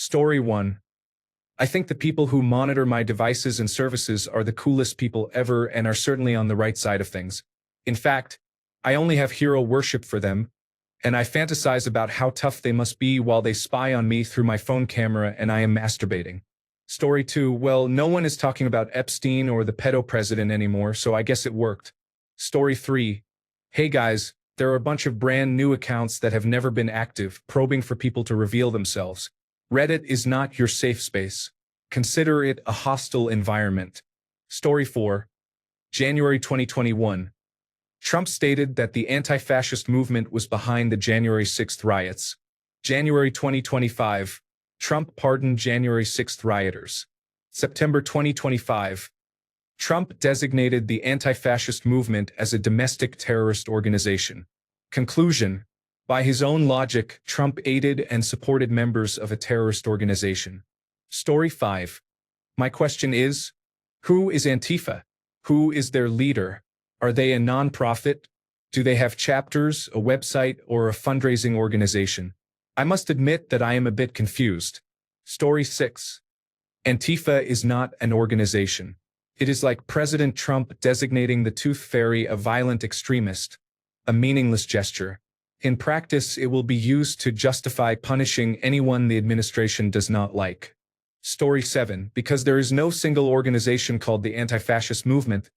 Story 1. I think the people who monitor my devices and services are the coolest people ever and are certainly on the right side of things. In fact, I only have hero worship for them, and I fantasize about how tough they must be while they spy on me through my phone camera and I am masturbating. Story 2. Well, no one is talking about Epstein or the pedo president anymore, so I guess it worked. Story 3. Hey guys, there are a bunch of brand new accounts that have never been active, probing for people to reveal themselves. Reddit is not your safe space. Consider it a hostile environment. Story 4. January 2021. Trump stated that the anti-fascist movement was behind the January 6th riots. January 2025. Trump pardoned January 6th rioters. September 2025. Trump designated the anti-fascist movement as a domestic terrorist organization. Conclusion. By his own logic, Trump aided and supported members of a terrorist organization. Story 5. My question is, who is Antifa? Who is their leader? Are they a non-profit? Do they have chapters, a website, or a fundraising organization? I must admit that I am a bit confused. Story 6. Antifa is not an organization. It is like President Trump designating the Tooth Fairy a violent extremist, a meaningless gesture. In practice, it will be used to justify punishing anyone the administration does not like. Story 7. Because there is no single organization called the anti-fascist movement,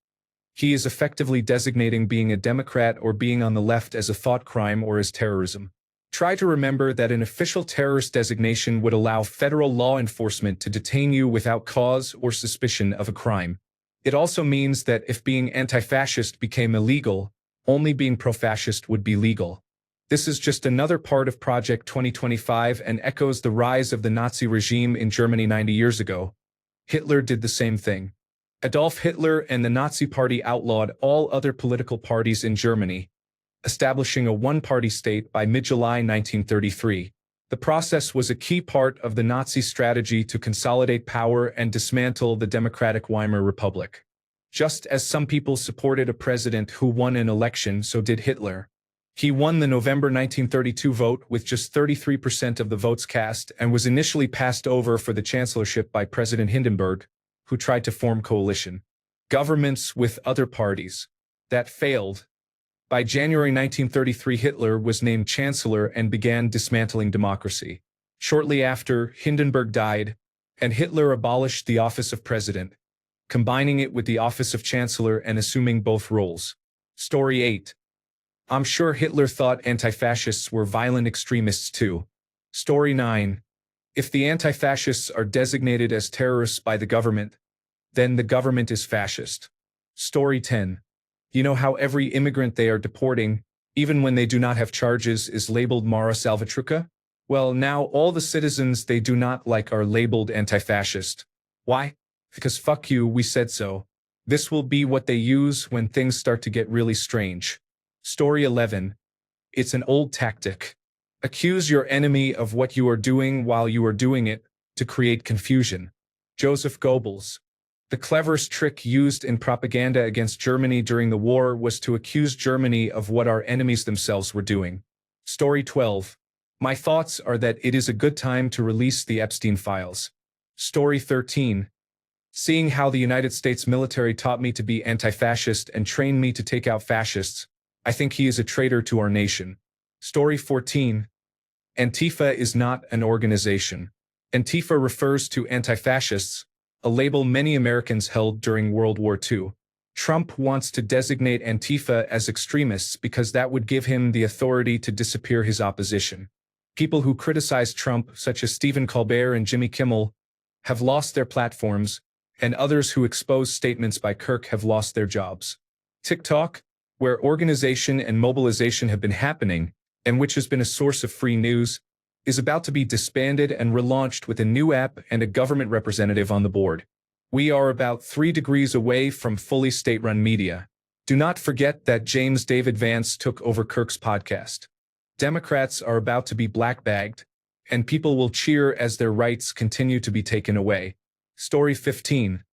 he is effectively designating being a Democrat or being on the left as a thought crime or as terrorism. Try to remember that an official terrorist designation would allow federal law enforcement to detain you without cause or suspicion of a crime. It also means that if being anti-fascist became illegal, only being pro-fascist would be legal. This is just another part of Project 2025 and echoes the rise of the Nazi regime in Germany 90 years ago. Hitler did the same thing. Adolf Hitler and the Nazi Party outlawed all other political parties in Germany, establishing a one-party state by mid-July 1933. The process was a key part of the Nazi strategy to consolidate power and dismantle the democratic Weimar Republic. Just as some people supported a president who won an election, so did Hitler. He won the November 1932 vote with just 33% of the votes cast and was initially passed over for the chancellorship by President Hindenburg, who tried to form coalition governments with other parties. That failed. By January 1933, Hitler was named chancellor and began dismantling democracy. Shortly after, Hindenburg died, and Hitler abolished the office of president, combining it with the office of chancellor and assuming both roles. Story 8. I'm sure Hitler thought anti-fascists were violent extremists too. Story 9. If the anti-fascists are designated as terrorists by the government, then the government is fascist. Story 10. You know how every immigrant they are deporting, even when they do not have charges, is labeled Mara Salvatrucha? Well, now all the citizens they do not like are labeled anti-fascist. Why? Because fuck you, we said so. This will be what they use when things start to get really strange. Story 11. It's an old tactic. Accuse your enemy of what you are doing while you are doing it, to create confusion. Joseph Goebbels. The cleverest trick used in propaganda against Germany during the war was to accuse Germany of what our enemies themselves were doing. Story 12. My thoughts are that it is a good time to release the Epstein files. Story 13. Seeing how the United States military taught me to be anti-fascist and trained me to take out fascists, I think he is a traitor to our nation. Story 14. Antifa is not an organization. Antifa refers to anti-fascists, a label many Americans held during World War II. Trump wants to designate Antifa as extremists because that would give him the authority to disappear his opposition. People who criticize Trump, such as Stephen Colbert and Jimmy Kimmel, have lost their platforms, and others who expose statements by Kirk have lost their jobs. TikTok, where organization and mobilization have been happening, and which has been a source of free news, is about to be disbanded and relaunched with a new app and a government representative on the board. We are about 3 degrees away from fully state-run media. Do not forget that James David Vance took over Kirk's podcast. Democrats are about to be black-bagged, and people will cheer as their rights continue to be taken away. Story 15.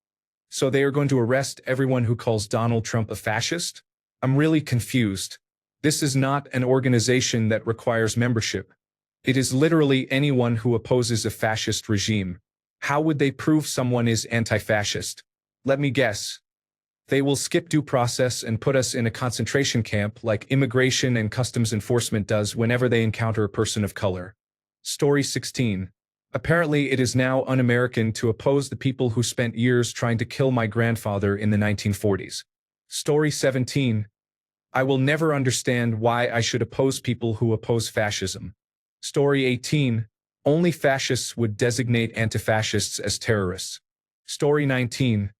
So they are going to arrest everyone who calls Donald Trump a fascist? I'm really confused. This is not an organization that requires membership. It is literally anyone who opposes a fascist regime. How would they prove someone is anti-fascist? Let me guess. They will skip due process and put us in a concentration camp like immigration and customs enforcement does whenever they encounter a person of color. Story 16. Apparently, it is now un-American to oppose the people who spent years trying to kill my grandfather in the 1940s. Story 17. I will never understand why I should oppose people who oppose fascism. Story 18. Only fascists would designate anti-fascists as terrorists. Story 19.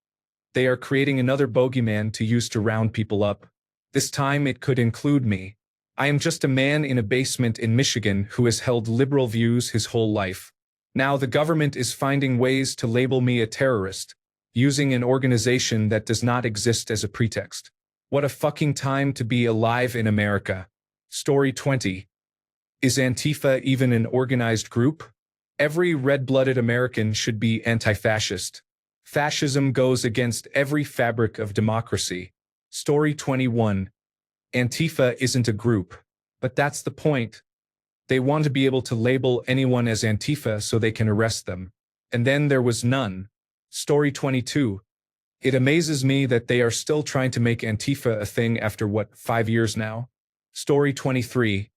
They are creating another bogeyman to use to round people up. This time it could include me. I am just a man in a basement in Michigan who has held liberal views his whole life. Now the government is finding ways to label me a terrorist, using an organization that does not exist as a pretext. What a fucking time to be alive in America. Story 20. Is Antifa even an organized group? Every red-blooded American should be anti-fascist. Fascism goes against every fabric of democracy. Story 21. Antifa isn't a group, but that's the point. They want to be able to label anyone as Antifa so they can arrest them. And then there was none. Story 22. It amazes me that they are still trying to make Antifa a thing after, 5 years now? Story 23.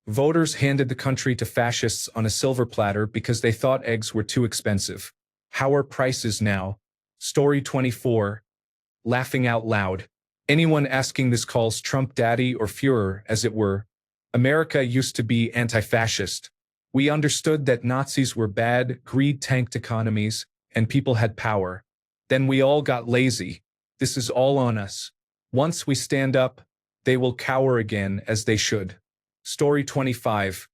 Voters handed the country to fascists on a silver platter because they thought eggs were too expensive. How are prices now? Story 24. Laughing out loud. Anyone asking this calls Trump daddy or Führer, as it were. America used to be anti-fascist. We understood that Nazis were bad, greed tanked economies, and people had power. Then we all got lazy. This is all on us. Once we stand up, they will cower again, as they should. Story 25.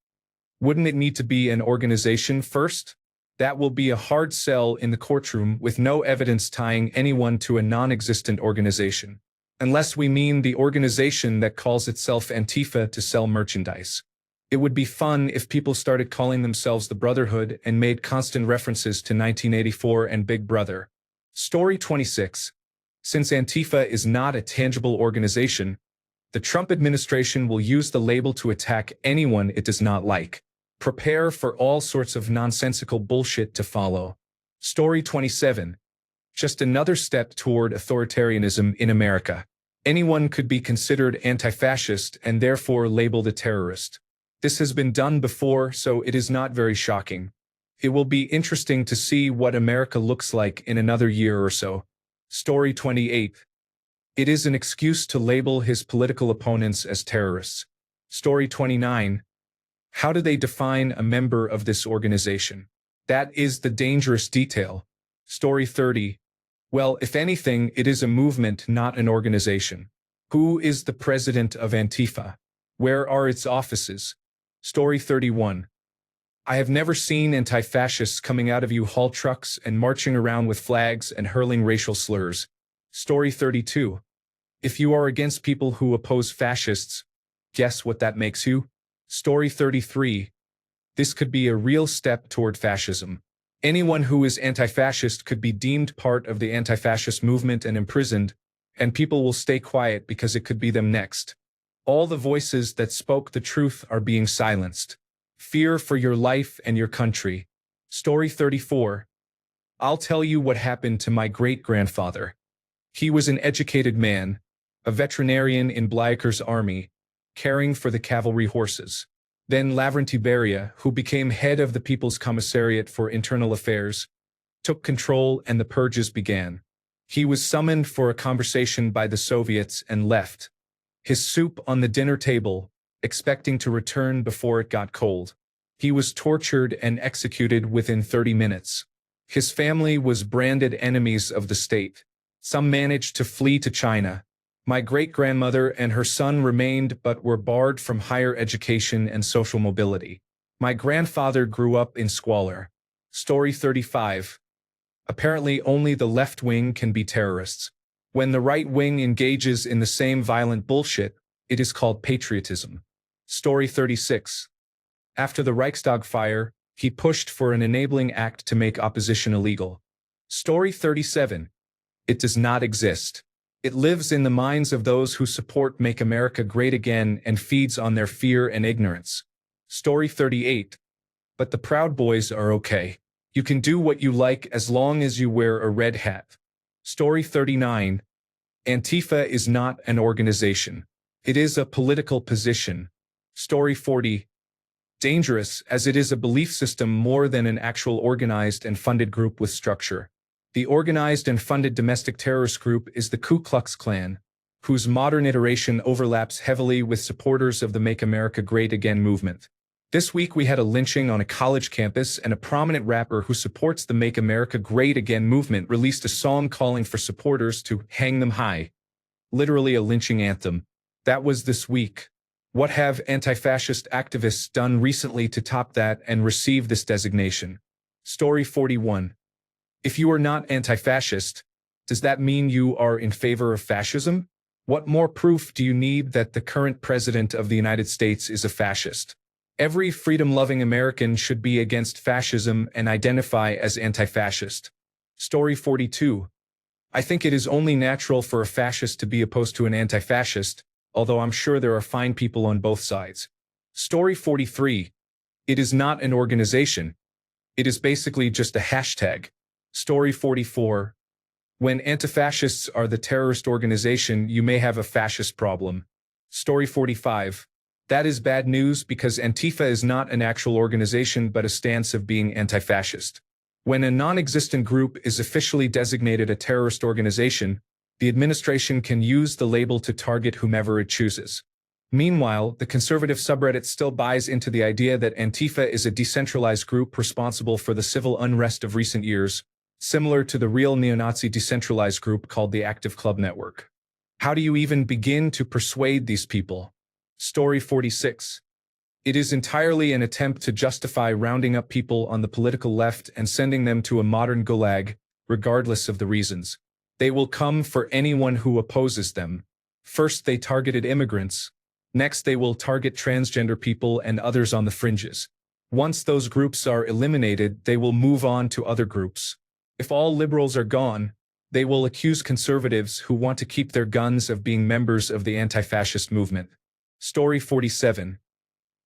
Wouldn't it need to be an organization first? That will be a hard sell in the courtroom with no evidence tying anyone to a non-existent organization. Unless we mean the organization that calls itself Antifa to sell merchandise. It would be fun if people started calling themselves the Brotherhood and made constant references to 1984 and Big Brother. Story 26. Since Antifa is not a tangible organization, the Trump administration will use the label to attack anyone it does not like. Prepare for all sorts of nonsensical bullshit to follow. Story 27. Just another step toward authoritarianism in America. Anyone could be considered anti-fascist and therefore labeled a terrorist. This has been done before, so it is not very shocking. It will be interesting to see what America looks like in another year or so. Story 28. It is an excuse to label his political opponents as terrorists. Story 29. How do they define a member of this organization? That is the dangerous detail. Story 30. Well, if anything, it is a movement, not an organization. Who is the president of Antifa? Where are its offices? Story 31. I have never seen anti-fascists coming out of U-Haul trucks and marching around with flags and hurling racial slurs. Story 32. If you are against people who oppose fascists, guess what that makes you? Story 33. This could be a real step toward fascism. Anyone who is anti-fascist could be deemed part of the anti-fascist movement and imprisoned, and people will stay quiet because it could be them next. All the voices that spoke the truth are being silenced. Fear for your life and your country. Story 34. I'll tell you what happened to my great-grandfather. He was an educated man, a veterinarian in Bleicher's army, caring for the cavalry horses. Then Lavrenti Beria, who became head of the People's Commissariat for Internal Affairs, took control and the purges began. He was summoned for a conversation by the Soviets and left. His soup on the dinner table, expecting to return before it got cold. He was tortured and executed within 30 minutes. His family was branded enemies of the state. Some managed to flee to China. My great-grandmother and her son remained but were barred from higher education and social mobility. My grandfather grew up in squalor. Story 35. Apparently only the left wing can be terrorists. When the right wing engages in the same violent bullshit, it is called patriotism. Story 36. After the Reichstag fire, he pushed for an enabling act to make opposition illegal. Story 37. It does not exist. It lives in the minds of those who support Make America Great Again and feeds on their fear and ignorance. Story 38. But the Proud Boys are okay. You can do what you like as long as you wear a red hat. Story 39. Antifa is not an organization. It is a political position. Story 40. Dangerous, as it is a belief system more than an actual organized and funded group with structure. The organized and funded domestic terrorist group is the Ku Klux Klan, whose modern iteration overlaps heavily with supporters of the Make America Great Again movement. This week we had a lynching on a college campus, and a prominent rapper who supports the Make America Great Again movement released a song calling for supporters to hang them high. Literally a lynching anthem. That was this week. What have anti-fascist activists done recently to top that and receive this designation? Story 41. If you are not anti-fascist, does that mean you are in favor of fascism? What more proof do you need that the current president of the United States is a fascist? Every freedom-loving American should be against fascism and identify as anti-fascist. Story 42. I think it is only natural for a fascist to be opposed to an anti-fascist, although I'm sure there are fine people on both sides. Story 43. It is not an organization. It is basically just a hashtag. Story 44. When anti-fascists are the terrorist organization, you may have a fascist problem. Story 45. That is bad news because Antifa is not an actual organization but a stance of being anti-fascist. When a non-existent group is officially designated a terrorist organization, the administration can use the label to target whomever it chooses. Meanwhile, the conservative subreddit still buys into the idea that Antifa is a decentralized group responsible for the civil unrest of recent years, similar to the real neo-Nazi decentralized group called the Active Club Network. How do you even begin to persuade these people? Story 46. It is entirely an attempt to justify rounding up people on the political left and sending them to a modern gulag, regardless of the reasons. They will come for anyone who opposes them. First, they targeted immigrants. Next, they will target transgender people and others on the fringes. Once those groups are eliminated, they will move on to other groups. If all liberals are gone, they will accuse conservatives who want to keep their guns of being members of the anti-fascist movement. Story 47.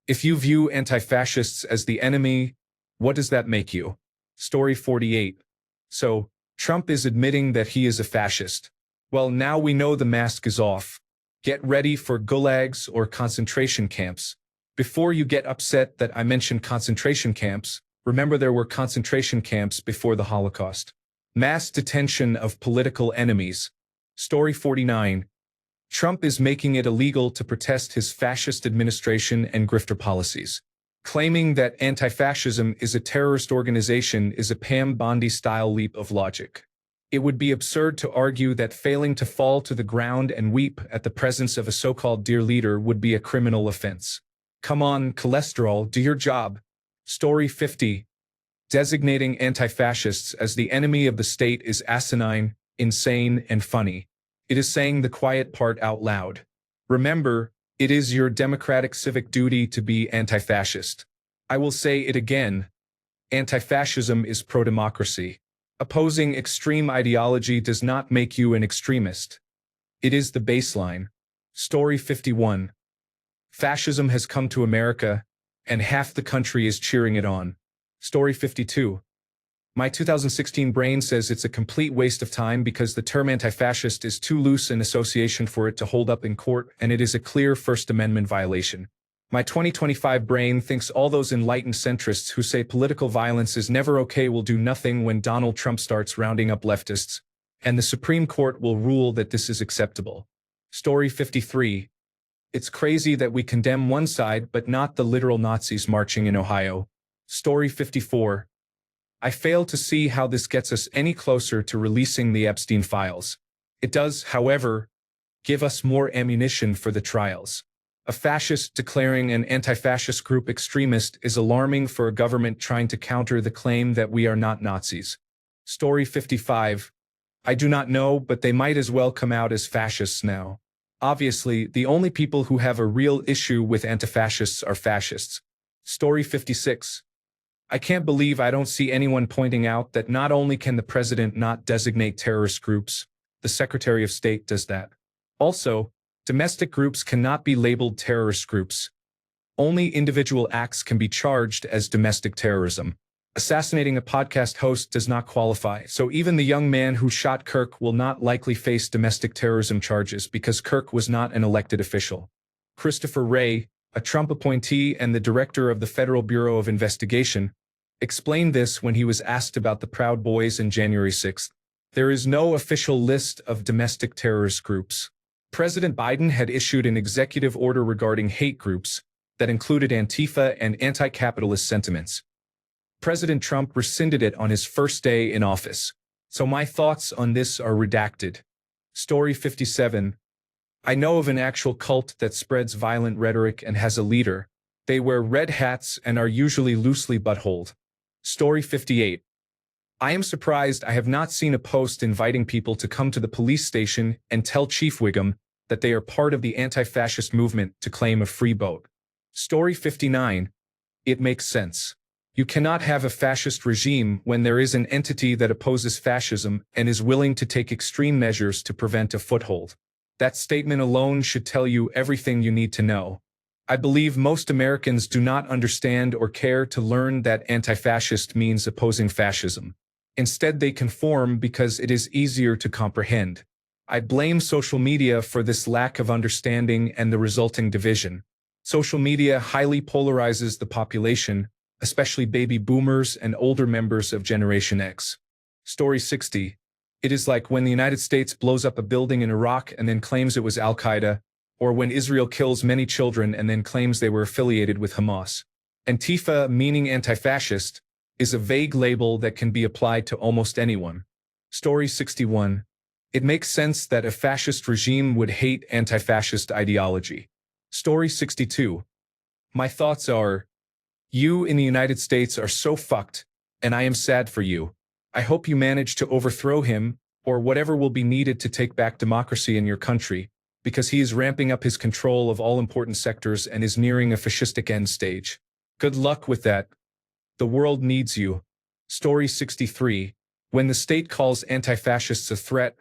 If you view anti-fascists as the enemy, what does that make you? Story 48. So, Trump is admitting that he is a fascist. Well, now we know the mask is off. Get ready for gulags or concentration camps. Before you get upset that I mentioned concentration camps, remember there were concentration camps before the Holocaust. Mass detention of political enemies. Story 49. Trump is making it illegal to protest his fascist administration and grifter policies. Claiming that anti-fascism is a terrorist organization is a Pam Bondi-style leap of logic. It would be absurd to argue that failing to fall to the ground and weep at the presence of a so-called dear leader would be a criminal offense. Come on, cholesterol, do your job. Story 50. Designating anti-fascists as the enemy of the state is asinine, insane, and funny. It is saying the quiet part out loud. Remember, it is your democratic civic duty to be anti-fascist. I will say it again. Anti-fascism is pro-democracy. Opposing extreme ideology does not make you an extremist. It is the baseline. Story 51. Fascism has come to America, and half the country is cheering it on. Story 52. My 2016 brain says it's a complete waste of time because the term anti-fascist is too loose an association for it to hold up in court, and it is a clear First Amendment violation. My 2025 brain thinks all those enlightened centrists who say political violence is never okay will do nothing when Donald Trump starts rounding up leftists, and the Supreme Court will rule that this is acceptable. Story 53. It's crazy that we condemn one side but not the literal Nazis marching in Ohio. Story 54. I fail to see how this gets us any closer to releasing the Epstein files. It does, however, give us more ammunition for the trials. A fascist declaring an anti-fascist group extremist is alarming for a government trying to counter the claim that we are not Nazis. Story 55. I do not know, but they might as well come out as fascists now. Obviously, the only people who have a real issue with anti-fascists are fascists. Story 56. I can't believe I don't see anyone pointing out that not only can the president not designate terrorist groups, the Secretary of State does that. Also, domestic groups cannot be labeled terrorist groups. Only individual acts can be charged as domestic terrorism. Assassinating a podcast host does not qualify, so even the young man who shot Kirk will not likely face domestic terrorism charges because Kirk was not an elected official. Christopher Wray, a Trump appointee and the director of the Federal Bureau of Investigation, explained this when he was asked about the Proud Boys on January 6. There is no official list of domestic terrorist groups. President Biden had issued an executive order regarding hate groups that included Antifa and anti-capitalist sentiments. President Trump rescinded it on his first day in office. So my thoughts on this are redacted. Story 57. I know of an actual cult that spreads violent rhetoric and has a leader. They wear red hats and are usually loosely buttholed. Story 58. I am surprised I have not seen a post inviting people to come to the police station and tell Chief Wiggum that they are part of the anti-fascist movement to claim a free vote. Story 59. It makes sense. You cannot have a fascist regime when there is an entity that opposes fascism and is willing to take extreme measures to prevent a foothold. That statement alone should tell you everything you need to know. I believe most Americans do not understand or care to learn that anti-fascist means opposing fascism. Instead, they conform because it is easier to comprehend. I blame social media for this lack of understanding and the resulting division. Social media highly polarizes the population, especially baby boomers and older members of Generation X. Story 60. It is like when the United States blows up a building in Iraq and then claims it was Al-Qaeda, or when Israel kills many children and then claims they were affiliated with Hamas. Antifa, meaning anti-fascist, is a vague label that can be applied to almost anyone. Story 61. It makes sense that a fascist regime would hate anti-fascist ideology. Story 62. My thoughts are, you in the United States are so fucked, and I am sad for you. I hope you manage to overthrow him, or whatever will be needed to take back democracy in your country, because he is ramping up his control of all important sectors and is nearing a fascistic end stage. Good luck with that. The world needs you. Story 63. When the state calls anti-fascists a threat,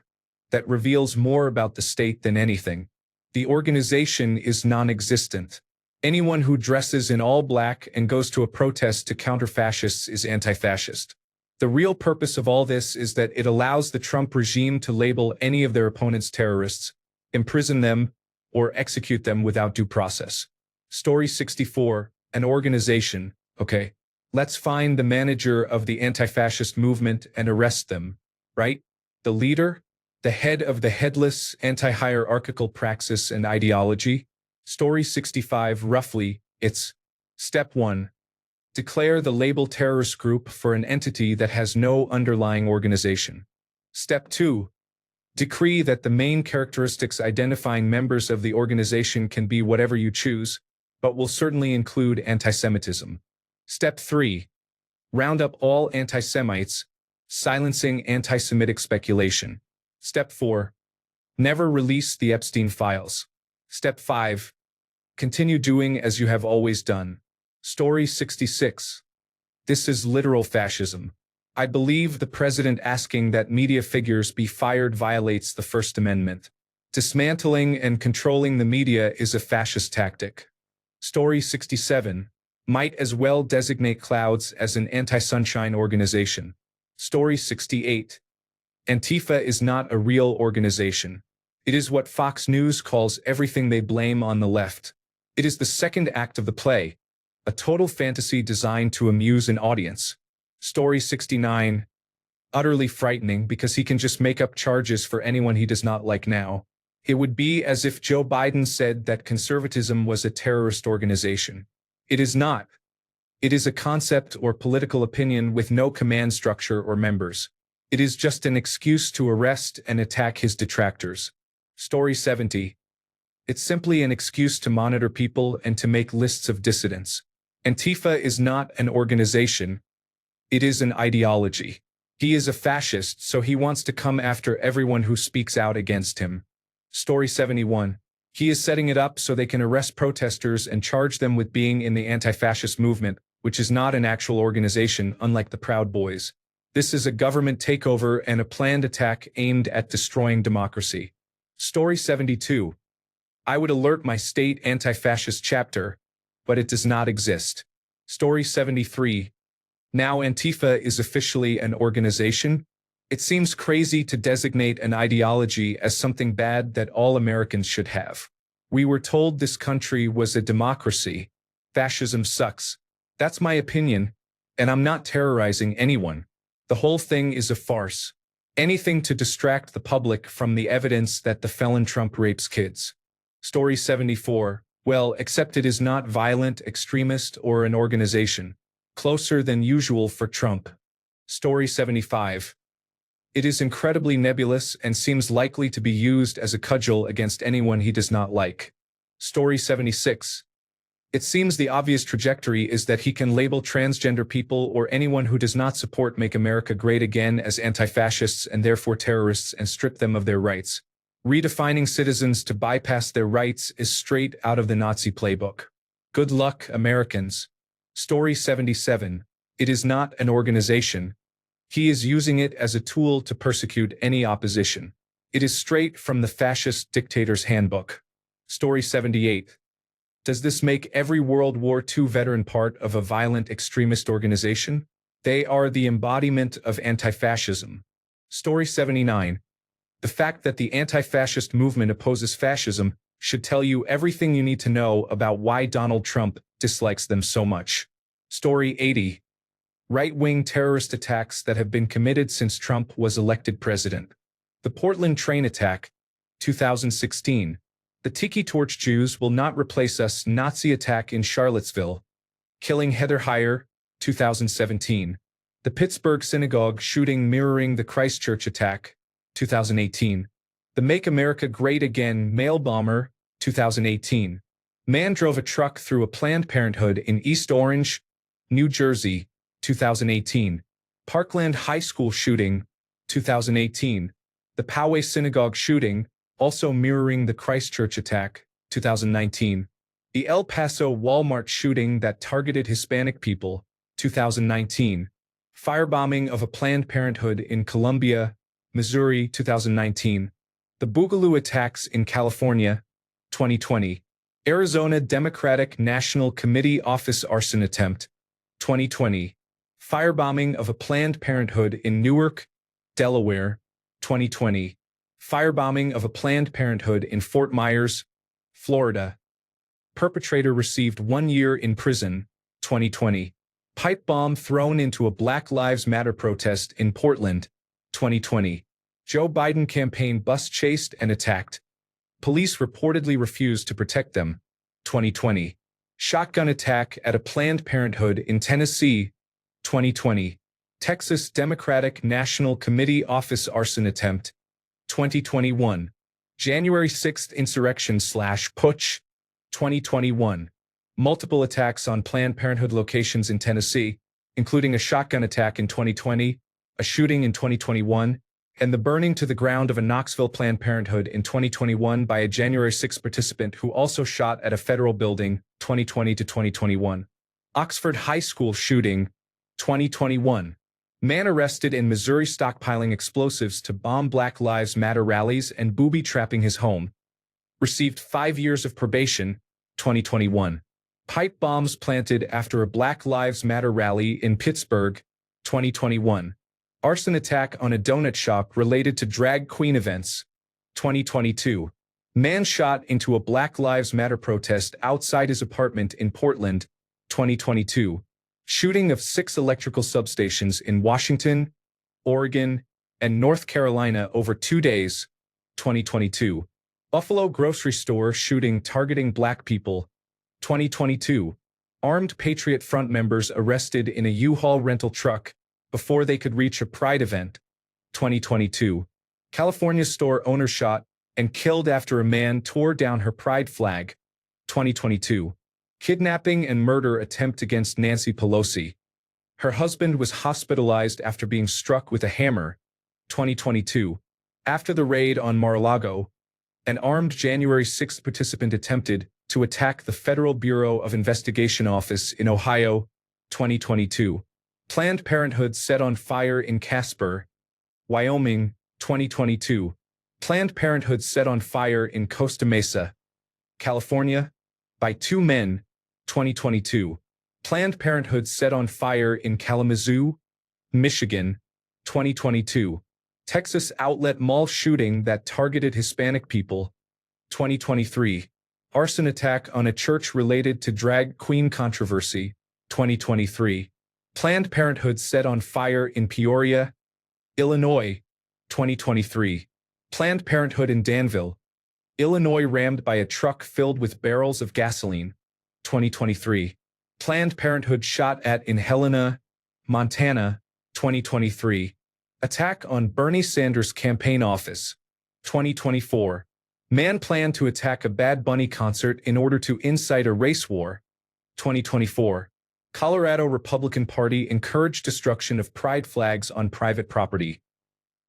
that reveals more about the state than anything. The organization is non-existent. Anyone who dresses in all black and goes to a protest to counter fascists is anti-fascist. The real purpose of all this is that it allows the Trump regime to label any of their opponents terrorists, imprison them, or execute them without due process. Story 64. An organization. Okay, let's find the manager of the anti-fascist movement and arrest them, right? The leader? The head of the headless, anti-hierarchical praxis and ideology? Story 65. Roughly, it's Step 1. Declare the label terrorist group for an entity that has no underlying organization. Step 2. Decree that the main characteristics identifying members of the organization can be whatever you choose, but will certainly include anti-Semitism. Step 3. Round up all anti-Semites, silencing anti-Semitic speculation. Step 4. Never release the Epstein files. Step 5. Continue doing as you have always done. Story 66. This is literal fascism. I believe the president asking that media figures be fired violates the First Amendment. Dismantling and controlling the media is a fascist tactic. Story 67. Might as well designate Clouds as an anti-sunshine organization. Story 68. Antifa is not a real organization. It is what Fox News calls everything they blame on the left. It is the second act of the play, a total fantasy designed to amuse an audience. Story 69. Utterly frightening because he can just make up charges for anyone he does not like now. It would be as if Joe Biden said that conservatism was a terrorist organization. It is not. It is a concept or political opinion with no command structure or members. It is just an excuse to arrest and attack his detractors. Story 70. It's simply an excuse to monitor people and to make lists of dissidents. Antifa is not an organization. It is an ideology. He is a fascist, so he wants to come after everyone who speaks out against him. Story 71. He is setting it up so they can arrest protesters and charge them with being in the anti-fascist movement, which is not an actual organization, unlike the Proud Boys. This is a government takeover and a planned attack aimed at destroying democracy. Story 72. I would alert my state anti-fascist chapter. but it does not exist. Story 73. Now Antifa is officially an organization. It seems crazy to designate an ideology as something bad that all Americans should have. We were told this country was a democracy. Fascism sucks. That's my opinion, and I'm not terrorizing anyone. The whole thing is a farce. Anything to distract the public from the evidence that the felon Trump rapes kids. Story 74. Well, except it is not violent, extremist, or an organization. Closer than usual for Trump. Story 75. It is incredibly nebulous and seems likely to be used as a cudgel against anyone he does not like. Story 76. It seems the obvious trajectory is that he can label transgender people or anyone who does not support Make America Great Again as anti-fascists and therefore terrorists and strip them of their rights. Redefining citizens to bypass their rights is straight out of the Nazi playbook. Good luck, Americans. Story 77. It is not an organization. He is using it as a tool to persecute any opposition. It is straight from the fascist dictator's handbook. Story 78. Does this make every World War II veteran part of a violent extremist organization? They are the embodiment of anti-fascism. Story 79. The fact that the anti-fascist movement opposes fascism should tell you everything you need to know about why Donald Trump dislikes them so much. Story 80. Right-wing terrorist attacks that have been committed since Trump was elected president. The Portland train attack, 2016. The Tiki Torch Jews will not replace us. Nazi attack in Charlottesville. Killing Heather Heyer, 2017. The Pittsburgh synagogue shooting mirroring the Christchurch attack, 2018. The Make America Great Again mail bomber, 2018. Man drove a truck through a Planned Parenthood in East Orange, New Jersey, 2018. Parkland High School shooting, 2018. The Poway synagogue shooting, also mirroring the Christchurch attack, 2019. The El Paso Walmart shooting that targeted Hispanic people, 2019. Firebombing of a Planned Parenthood in Columbia, Missouri, 2019. The Boogaloo attacks in California, 2020. Arizona Democratic National Committee office arson attempt, 2020. Firebombing of a Planned Parenthood in Newark, Delaware, 2020. Firebombing of a Planned Parenthood in Fort Myers, Florida. Perpetrator received 1 year in prison, 2020. Pipe bomb thrown into a Black Lives Matter protest in Portland, 2020. Joe Biden campaign bus chased and attacked. Police reportedly refused to protect them, 2020. Shotgun attack at a Planned Parenthood in Tennessee, 2020. Texas Democratic National Committee office arson attempt, 2021. January 6th insurrection/putsch, 2021. Multiple attacks on Planned Parenthood locations in Tennessee, including a shotgun attack in 2020, a shooting in 2021, and the burning to the ground of a Knoxville Planned Parenthood in 2021 by a January 6 participant who also shot at a federal building, 2020 to 2021. Oxford High School shooting, 2021. Man arrested in Missouri stockpiling explosives to bomb Black Lives Matter rallies and booby-trapping his home. Received 5 years of probation, 2021. Pipe bombs planted after a Black Lives Matter rally in Pittsburgh, 2021. Arson attack on a donut shop related to drag queen events, 2022. Man shot into a Black Lives Matter protest outside his apartment in Portland, 2022. Shooting of 6 electrical substations in Washington, Oregon, and North Carolina over 2 days, 2022. Buffalo grocery store shooting targeting Black people, 2022. Armed Patriot Front members arrested in a U-Haul rental truck before they could reach a Pride event, 2022. California store owner shot and killed after a man tore down her Pride flag, 2022. Kidnapping and murder attempt against Nancy Pelosi. Her husband was hospitalized after being struck with a hammer, 2022. After the raid on Mar-a-Lago, an armed January 6 participant attempted to attack the Federal Bureau of Investigation office in Ohio, 2022. Planned Parenthood set on fire in Casper, Wyoming, 2022. Planned Parenthood set on fire in Costa Mesa, California, by 2 men, 2022. Planned Parenthood set on fire in Kalamazoo, Michigan, 2022. Texas outlet mall shooting that targeted Hispanic people, 2023. Arson attack on a church related to drag queen controversy, 2023. Planned Parenthood set on fire in Peoria, Illinois, 2023. Planned Parenthood in Danville, Illinois rammed by a truck filled with barrels of gasoline, 2023. Planned Parenthood shot at in Helena, Montana, 2023. Attack on Bernie Sanders' campaign office, 2024. Man planned to attack a Bad Bunny concert in order to incite a race war, 2024. Colorado Republican Party encouraged destruction of pride flags on private property.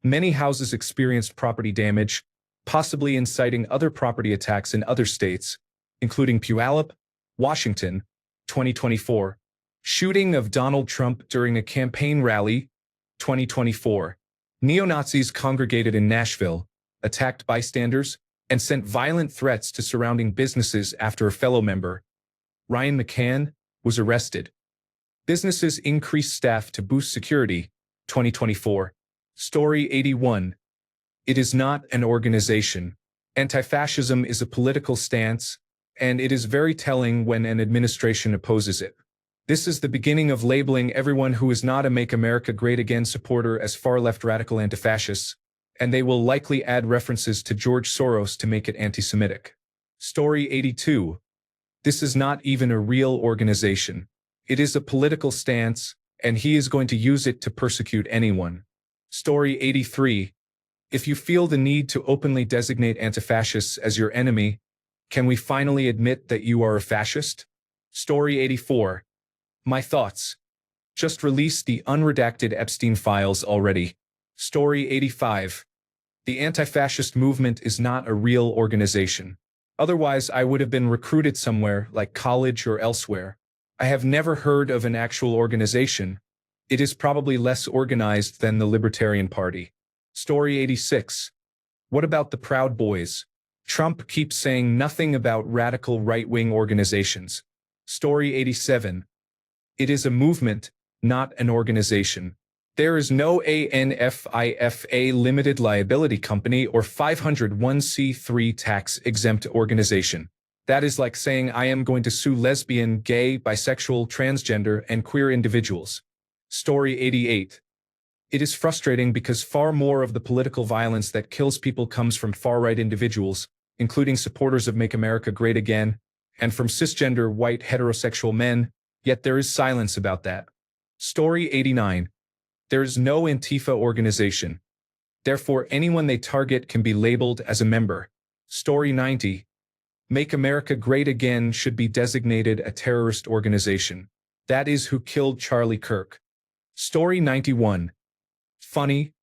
Many houses experienced property damage, possibly inciting other property attacks in other states, including Puyallup, Washington, 2024. Shooting of Donald Trump during a campaign rally, 2024. Neo-Nazis congregated in Nashville, attacked bystanders, and sent violent threats to surrounding businesses after a fellow member, Ryan McCann, was arrested. Businesses increased staff to boost security, 2024. Story 81. It is not an organization. Anti-fascism is a political stance, and it is very telling when an administration opposes it. This is the beginning of labeling everyone who is not a Make America Great Again supporter as far-left radical anti-fascists, and they will likely add references to George Soros to make it anti-Semitic. Story 82. This is not even a real organization. It is a political stance, and he is going to use it to persecute anyone. Story 83. If you feel the need to openly designate anti-fascists as your enemy, can we finally admit that you are a fascist? Story 84. My thoughts. Just released the unredacted Epstein files already. Story 85. The anti-fascist movement is not a real organization. Otherwise, I would have been recruited somewhere, like college or elsewhere. I have never heard of an actual organization. It is probably less organized than the Libertarian Party. Story 86. What about the Proud Boys? Trump keeps saying nothing about radical right-wing organizations. Story 87. It is a movement, not an organization. There is no ANFIFA limited liability company or 501c3 tax-exempt organization. That is like saying I am going to sue lesbian, gay, bisexual, transgender, and queer individuals. Story 88. It is frustrating because far more of the political violence that kills people comes from far-right individuals, including supporters of Make America Great Again, and from cisgender white heterosexual men, yet there is silence about that. Story 89. There is no Antifa organization. Therefore, anyone they target can be labeled as a member. Story 90. Make America Great Again should be designated a terrorist organization. That is who killed Charlie Kirk. Story 91. Funny.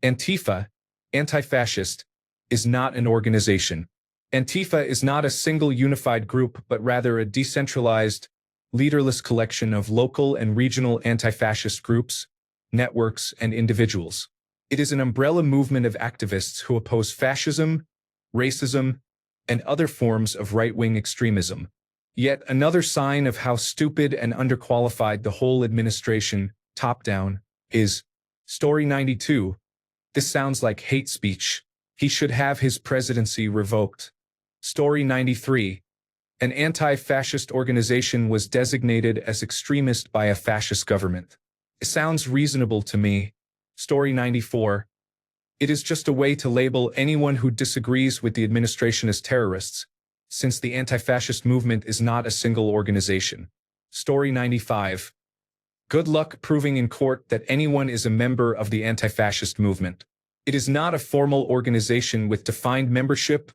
Antifa, anti-fascist, is not an organization. Antifa is not a single unified group but rather a decentralized, leaderless collection of local and regional anti-fascist groups, networks, and individuals. It is an umbrella movement of activists who oppose fascism, racism, and other forms of right-wing extremism. Yet another sign of how stupid and underqualified the whole administration, top-down, is. Story 92. This sounds like hate speech. He should have his presidency revoked. Story 93. An anti-fascist organization was designated as extremist by a fascist government. It sounds reasonable to me. Story 94. It is just a way to label anyone who disagrees with the administration as terrorists, since the anti-fascist movement is not a single organization. Story 95. Good luck proving in court that anyone is a member of the anti-fascist movement. It is not a formal organization with defined membership,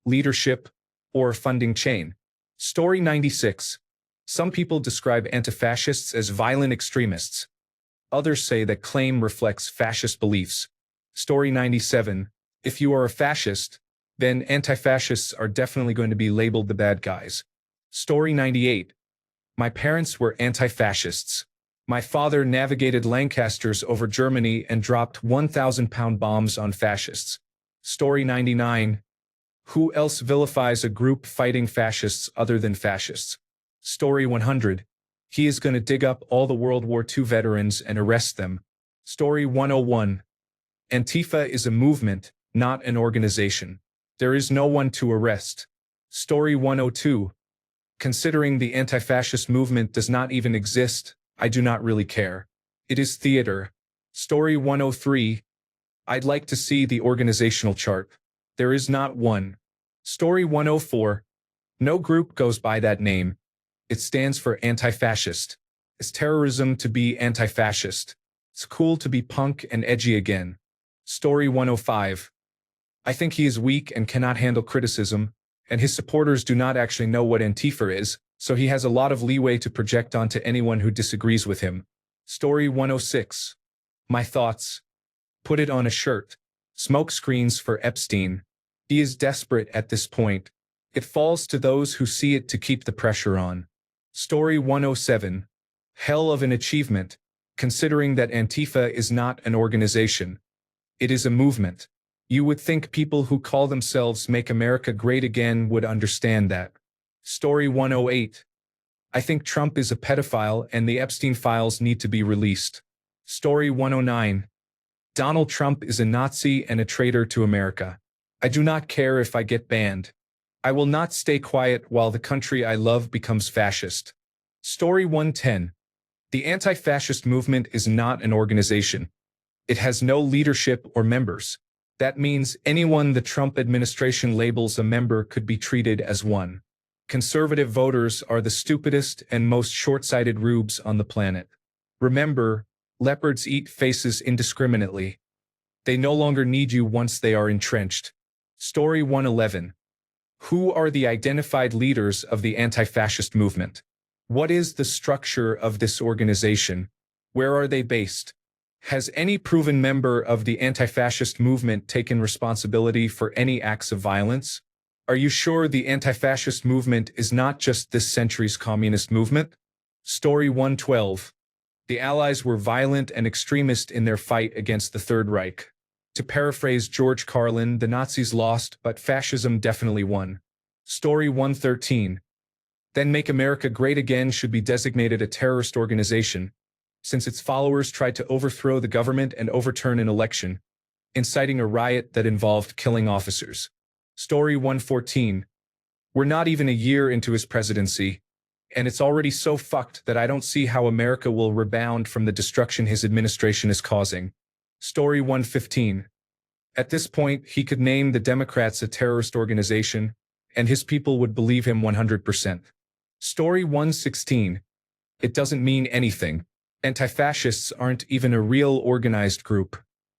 leadership, or funding chain. Story 96. Some people describe anti-fascists as violent extremists. Others say that claim reflects fascist beliefs. Story 97. If you are a fascist, then anti-fascists are definitely going to be labeled the bad guys. Story 98. My parents were anti-fascists. My father navigated Lancasters over Germany and dropped 1,000-pound bombs on fascists. Story 99. Who else vilifies a group fighting fascists other than fascists? Story 100. He is gonna dig up all the World War II veterans and arrest them. Story 101. Antifa is a movement, not an organization. There is no one to arrest. Story 102. Considering the anti-fascist movement does not even exist, I do not really care. It is theater. Story 103. I'd like to see the organizational chart. There is not one. Story 104. No group goes by that name. It stands for anti-fascist. It's terrorism to be anti-fascist. It's cool to be punk and edgy again. Story 105. I think he is weak and cannot handle criticism, and his supporters do not actually know what Antifa is, so he has a lot of leeway to project onto anyone who disagrees with him. Story 106. My thoughts. Put it on a shirt. Smoke screens for Epstein. He is desperate at this point. It falls to those who see it to keep the pressure on. Story 107. Hell of an achievement, considering that Antifa is not an organization. It is a movement. You would think people who call themselves Make America Great Again would understand that. Story 108. I think Trump is a pedophile and the Epstein files need to be released. Story 109. Donald Trump is a Nazi and a traitor to America. I do not care if I get banned. I will not stay quiet while the country I love becomes fascist. Story 110. The anti-fascist movement is not an organization. It has no leadership or members. That means anyone the Trump administration labels a member could be treated as one. Conservative voters are the stupidest and most short-sighted rubes on the planet. Remember, leopards eat faces indiscriminately. They no longer need you once they are entrenched. Story 111. Who are the identified leaders of the anti-fascist movement? What is the structure of this organization? Where are they based? Has any proven member of the anti-fascist movement taken responsibility for any acts of violence? Are you sure the anti-fascist movement is not just this century's communist movement? Story 112. The Allies were violent and extremist in their fight against the Third Reich. To paraphrase George Carlin, the Nazis lost, but fascism definitely won. Story 113. Then Make America Great Again should be designated a terrorist organization, since its followers tried to overthrow the government and overturn an election, inciting a riot that involved killing officers. Story 114. We're not even a year into his presidency, and it's already so fucked that I don't see how America will rebound from the destruction his administration is causing. Story 115. At this point, he could name the Democrats a terrorist organization, and his people would believe him 100%. Story 116. It doesn't mean anything. Anti-fascists aren't even a real organized group.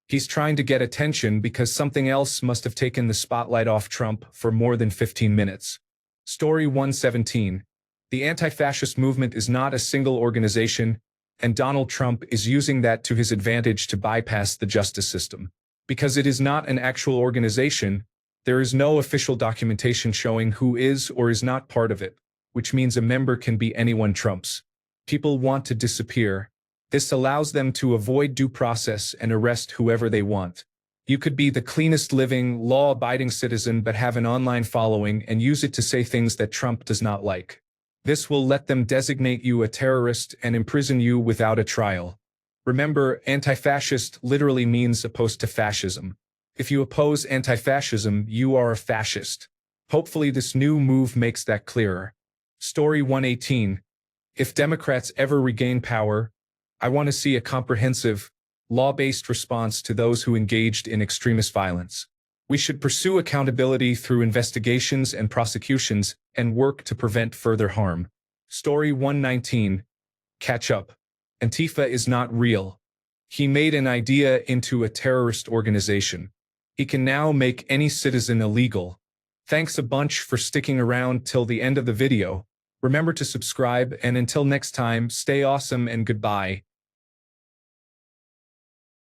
He's trying to get attention because something else must have taken the spotlight off Trump for more than 15 minutes. Story 117. The anti-fascist movement is not a single organization, and Donald Trump is using that to his advantage to bypass the justice system. Because it is not an actual organization, there is no official documentation showing who is or is not part of it, which means a member can be anyone Trump's. People want to disappear. This allows them to avoid due process and arrest whoever they want. You could be the cleanest living, law-abiding citizen but have an online following and use it to say things that Trump does not like. This will let them designate you a terrorist and imprison you without a trial. Remember, anti-fascist literally means opposed to fascism. If you oppose anti-fascism, you are a fascist. Hopefully this new move makes that clearer. Story 118. If Democrats ever regain power, I want to see a comprehensive, law-based response to those who engaged in extremist violence. We should pursue accountability through investigations and prosecutions and work to prevent further harm. Story 119. Catch up. Antifa is not real. He made an idea into a terrorist organization. He can now make any citizen illegal. Thanks a bunch for sticking around till the end of the video. Remember to subscribe, and until next time, stay awesome and goodbye.